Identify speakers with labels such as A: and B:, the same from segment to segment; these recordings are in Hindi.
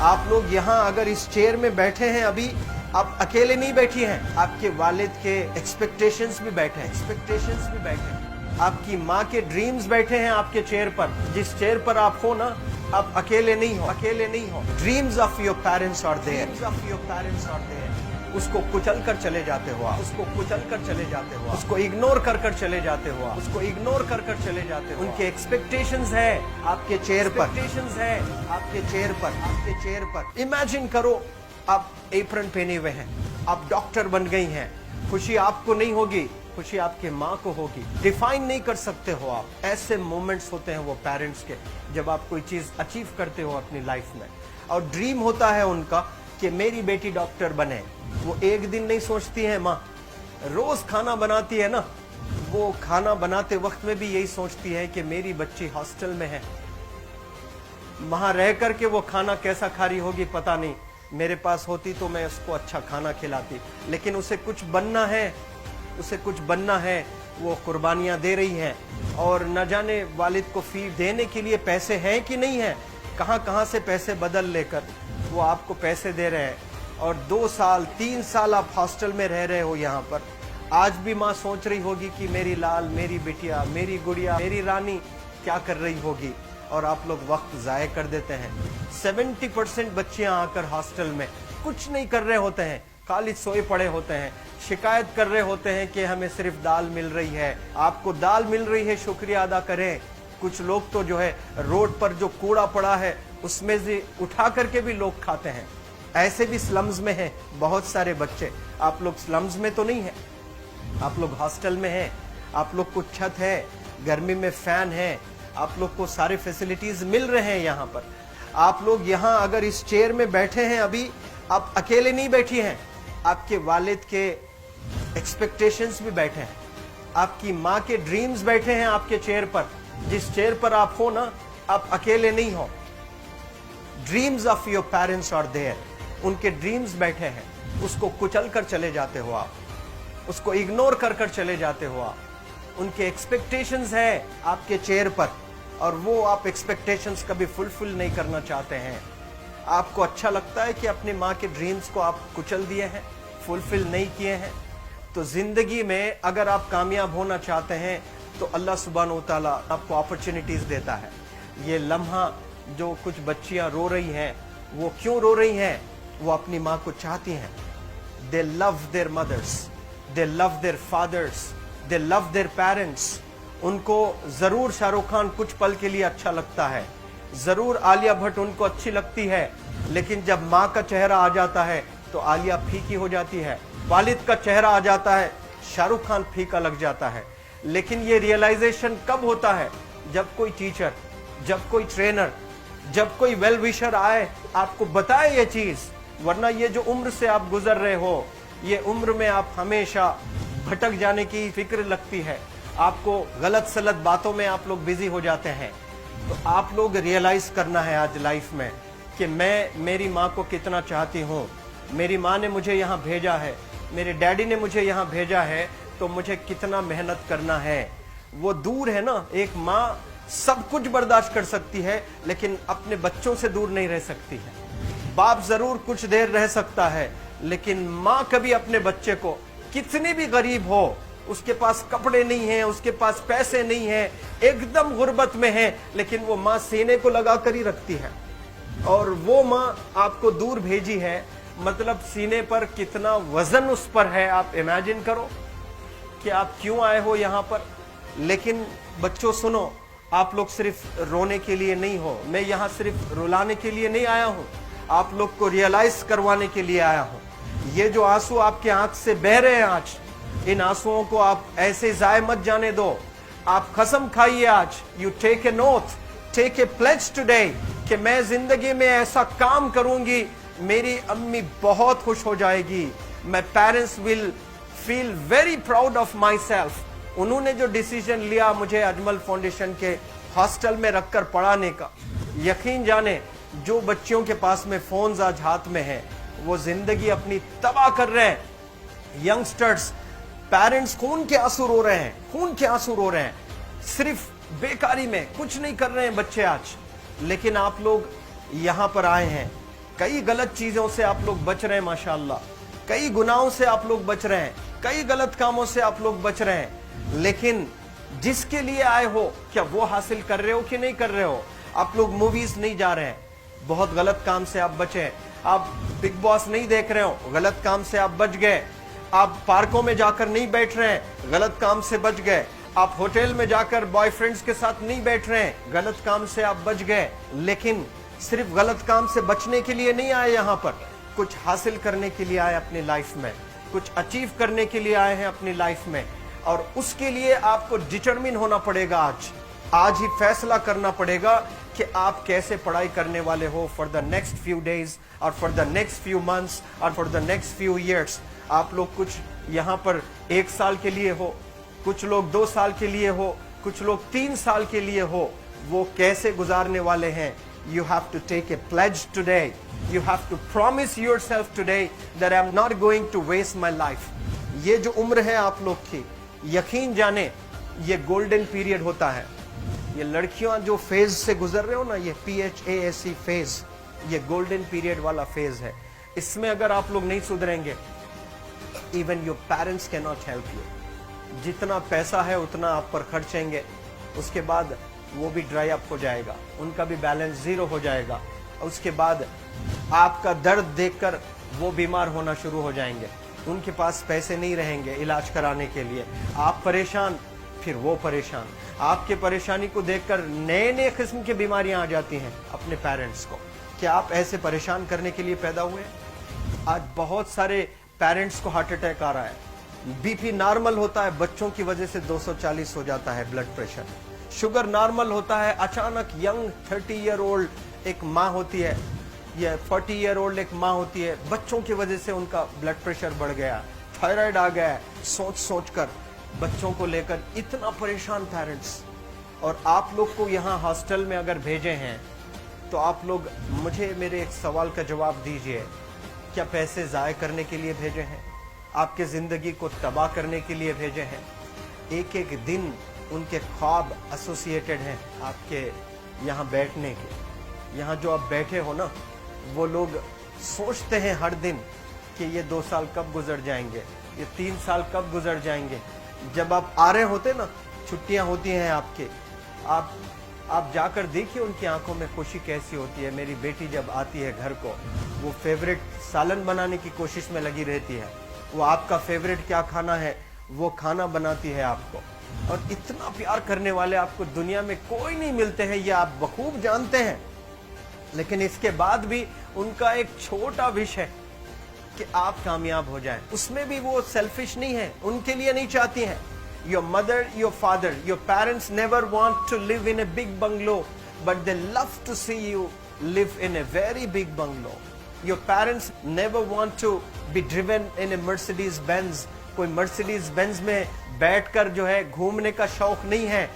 A: आप लोग यहाँ अगर इस चेयर में बैठे हैं अभी, आप अकेले नहीं बैठी हैं, आपके वालिद के एक्सपेक्टेशंस भी बैठे हैं, आपकी माँ के ड्रीम्स बैठे हैं आपके चेयर पर। जिस चेयर पर आप हो ना, आप अकेले नहीं हो। Dreams of your parents are there, उसको कुचल कर चले जाते हो आप, उसको इग्नोर कर चले जाते हो उनके एक्सपेक्टेशंस है आपके चेयर पर। इमेजिन करो, आप एप्रन पहने हुए हैं, आप डॉक्टर बन गई हैं। खुशी आपको नहीं होगी, खुशी आपके माँ को होगी। डिफाइन नहीं कर सकते हो आप। ऐसे मोमेंट्स होते हैं वो पेरेंट्स के, जब आप कोई चीज अचीव करते हो अपनी लाइफ में, और ड्रीम होता है उनका कि मेरी बेटी डॉक्टर बने। वो एक दिन नहीं सोचती है माँ, रोज खाना बनाती है ना, वो खाना बनाते वक्त में भी यही सोचती है कि मेरी बच्ची हॉस्टल में है, वहां रह करके वो खाना कैसा खा रही होगी पता नहीं। मेरे पास होती तो मैं उसको अच्छा खाना खिलाती, लेकिन उसे कुछ बनना है, वो कुर्बानियां दे रही है। और न जाने वालिद को फी देने के लिए पैसे हैं कि नहीं है, कहां से पैसे बदल लेकर वो आपको पैसे दे रहे हैं। और 2 साल 3 साल आप हॉस्टल में रह रहे हो यहाँ पर। आज भी माँ सोच रही होगी कि मेरी लाल, मेरी बिटिया, मेरी गुड़िया, मेरी रानी क्या कर रही होगी, और आप लोग वक्त जाया कर देते हैं। 70% बच्चियां आकर हॉस्टल में कुछ नहीं कर रहे होते हैं, खाली सोए पड़े होते हैं, शिकायत कर रहे होते हैं कि हमें सिर्फ दाल मिल रही है। आपको दाल मिल रही है, शुक्रिया अदा करें। कुछ लोग तो जो है रोड पर जो कूड़ा पड़ा है उसमें से उठा करके भी लोग खाते हैं। ऐसे भी स्लम्स में हैं बहुत सारे बच्चे। आप लोग स्लम्स में तो नहीं है, आप लोग हॉस्टल में हैं, आप लोग को छत है, गर्मी में फैन है, आप लोग को सारे फैसिलिटीज मिल रहे हैं यहाँ पर। आप लोग यहाँ अगर इस चेयर में बैठे हैं अभी, आप अकेले नहीं बैठी हैं, आपके वालिद के एक्सपेक्टेशंस भी बैठे हैं, आपकी माँ के ड्रीम्स बैठे हैं आपके चेयर पर। जिस चेयर पर आप हो ना, आप अकेले नहीं हो। Dreams of your parents are there, उनके ड्रीम्स बैठे हैं, उसको कुचल कर चले जाते हो आप, उसको इग्नोर कर चले जाते हो आप। उनके एक्सपेक्टेशंस है आपके चेयर पर, और वो आप एक्सपेक्टेशंस कभी फुलफिल नहीं करना चाहते हैं। आपको अच्छा लगता है कि अपनी माँ के ड्रीम्स को आप कुचल दिए हैं, फुलफिल नहीं किए हैं। तो जिंदगी में अगर आप कामयाब होना चाहते हैं तो अल्लाह सुब्हानहू तआला आपको अपॉर्चुनिटीज देता है। ये लम्हा जो कुछ बच्चियां रो रही हैं, वो क्यों रो रही हैं? वो अपनी माँ को चाहती हैं। They love their mothers, they love their fathers, they love their parents. उनको जरूर शाहरुख खान कुछ पल के लिए अच्छा लगता है, जरूर आलिया भट्ट उनको अच्छी लगती है, लेकिन जब माँ का चेहरा आ जाता है तो आलिया फीकी हो जाती है। वालिद का चेहरा आ जाता है, शाहरुख खान फीका लग जाता है। लेकिन ये रियलाइजेशन कब होता है? जब कोई टीचर, जब कोई ट्रेनर, जब कोई वेल विशर आए, आपको बताए ये चीज। वरना ये जो उम्र से आप गुजर रहे हो, ये उम्र में आप हमेशा भटक जाने की फिक्र लगती है, आपको गलत सलत बातों में आप लोग बिजी हो जाते हैं। तो आप लोग रियलाइज करना है आज लाइफ में कि मैं मेरी माँ को कितना चाहती हूँ। मेरी माँ ने मुझे यहाँ भेजा है, मेरे डैडी ने मुझे यहाँ भेजा है, तो मुझे कितना मेहनत करना है। वो दूर है ना, एक माँ सब कुछ बर्दाश्त कर सकती है, लेकिन अपने बच्चों से दूर नहीं रह सकती है। बाप जरूर कुछ देर रह सकता है, लेकिन माँ कभी अपने बच्चे को, कितनी भी गरीब हो, उसके पास कपड़े नहीं हैं, उसके पास पैसे नहीं हैं, एकदम गुर्बत में है, लेकिन वो माँ सीने को लगा कर ही रखती है। और वो माँ आपको दूर भेजी है, मतलब सीने पर कितना वजन उस पर है। आप इमेजिन करो कि आप क्यों आए हो यहाँ पर। लेकिन बच्चों सुनो, आप लोग सिर्फ रोने के लिए नहीं हो, मैं यहाँ सिर्फ रुलाने के लिए नहीं आया हूँ, आप लोग को रियलाइज करवाने के लिए आया हूँ। ये जो आंसू आपके आंख से बह रहे हैं आज, इन आंसुओं को आप ऐसे जाए मत जाने दो। आप कसम खाइए आज, you take a note, take a pledge today, कि मैं जिंदगी में ऐसा काम करूंगी, मेरी अम्मी बहुत खुश हो जाएगी। My parents will feel very proud of my self. उन्होंने जो डिसीजन लिया मुझे अजमल फाउंडेशन के हॉस्टल में रखकर पढ़ाने का, यकीन जाने जो बच्चियों के पास में फोन्स आज हाथ में हैं, वो जिंदगी अपनी तबाह कर रहे हैं। यंगस्टर्स, पेरेंट्स खून के आंसू रो रहे हैं, खून के आंसू रो रहे हैं, सिर्फ बेकारी में कुछ नहीं कर रहे हैं बच्चे आज। लेकिन आप लोग यहाँ पर आए हैं, कई गलत चीजों से आप लोग बच रहे हैं माशाअल्लाह, कई गुनाहों से आप लोग बच रहे हैं, कई गलत कामों से आप लोग बच रहे हैं, लेकिन जिसके लिए आए हो क्या वो हासिल कर रहे हो कि नहीं कर रहे हो? आप लोग मूवीज नहीं जा रहे हैं, बहुत गलत काम से आप बचे हैं। आप बिग बॉस नहीं देख रहे हो, गलत काम से आप बच गए। आप पार्कों में जाकर नहीं बैठ रहे हैं, गलत काम से बच गए। आप होटल में जाकर बॉयफ्रेंड्स के साथ नहीं बैठ रहे हैं, गलत काम से आप बच गए। लेकिन सिर्फ गलत काम से बचने के लिए नहीं आए, यहाँ पर कुछ हासिल करने के लिए आए अपनी लाइफ में, कुछ अचीव करने के लिए आए हैं अपनी लाइफ में। और उसके लिए आपको डिटरमिन होना पड़ेगा। आज ही फैसला करना पड़ेगा कि आप कैसे पढ़ाई करने वाले हो for the next few days और for the next few months और for the next few years. आप लोग कुछ यहाँ पर 1 साल के लिए हो, कुछ लोग 2 साल के लिए हो, कुछ लोग 3 साल के लिए हो, वो कैसे गुजारने वाले हैं? You have to take a pledge today. You have to promise yourself today that I'm not going to waste my life. ये जो उम्र है आप लोग की, यकीन जाने ये गोल्डन पीरियड होता है। ये लड़कियां जो फेज से गुजर रहे हो ना, ये PHASE फेज, ये गोल्डन पीरियड वाला फेज है। इसमें अगर आप लोग नहीं सुधरेंगे, even your parents can not help you. जितना पैसा है उतना आप पर खर्चेंगे, उसके बाद वो भी ड्राई अप हो जाएगा, उनका भी बैलेंस जीरो हो जाएगा। उसके बाद आपका दर्द देखकर वो बीमार होना शुरू हो जाएंगे, उनके पास पैसे नहीं रहेंगे इलाज कराने के लिए। आप परेशान, फिर वो परेशान। आपके परेशानी को देखकर नए नए किस्म की बीमारियां आ जाती हैं अपने पेरेंट्स को। क्या आप ऐसे परेशान करने के लिए पैदा हुए? आज बहुत सारे पेरेंट्स को हार्ट अटैक आ रहा है, बीपी नॉर्मल होता है, बच्चों की वजह से 240 हो जाता है ब्लड प्रेशर। शुगर नॉर्मल होता है, अचानक यंग 30 ईयर ओल्ड एक माँ होती है या 40 ईयर ओल्ड एक माँ होती है, बच्चों की वजह से उनका ब्लड प्रेशर बढ़ गया, थायराइड आ गया। सोच सोच कर बच्चों को लेकर इतना परेशान पेरेंट्स। और आप लोग को यहाँ हॉस्टल में अगर भेजे हैं तो आप लोग मुझे मेरे एक सवाल का जवाब दीजिए, क्या पैसे ज़ाय करने के लिए भेजे हैं? आपके ज़िंदगी को तबाह करने के लिए भेजे हैं? एक एक दिन उनके ख्वाब एसोसिएटेड हैं आपके यहाँ बैठने के। यहाँ जो आप बैठे हो ना, वो लोग सोचते हैं हर दिन कि ये 2 साल कब गुजर जाएंगे, ये 3 साल कब गुजर जाएंगे। जब आप आ रहे होते ना, छुट्टियाँ होती हैं आपके, आप जाकर देखिए उनकी आंखों में खुशी कैसी होती है। मेरी बेटी जब आती है घर को, वो फेवरेट सालन बनाने की कोशिश में लगी रहती है। वो आपका फेवरेट क्या खाना है वो खाना बनाती है आपको। और इतना प्यार करने वाले आपको दुनिया में कोई नहीं मिलते हैं, ये आप बखूब जानते हैं। लेकिन इसके बाद भी उनका एक छोटा विश है कि आप कामयाब हो जाएं। उसमें भी वो सेल्फिश नहीं है, उनके लिए नहीं चाहती हैं। Your mother, your father, your parents never want to live in a big bungalow, but they love to see you live in a very big bungalow. Your parents never want to be driven in a Mercedes Benz. कोई Mercedes Benz में बैठकर जो है घूमने का शौक नहीं है,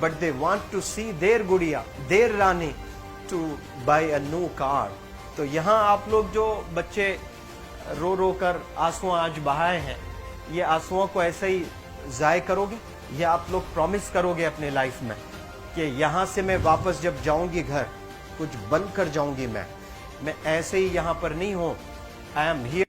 A: but they want to see their गुड़िया, their Rani to buy a new car. तो यहाँ आप लोग जो बच्चे रो रो कर आंसू आज बहाए हैं, ये आंसुओं को ऐसे ही ज़ाय करोगे? ये आप लोग प्रॉमिस करोगे अपने लाइफ में कि यहाँ से मैं वापस जब जाऊंगी घर, कुछ बन कर जाऊंगी। मैं ऐसे ही यहाँ पर नहीं हूँ। I am here.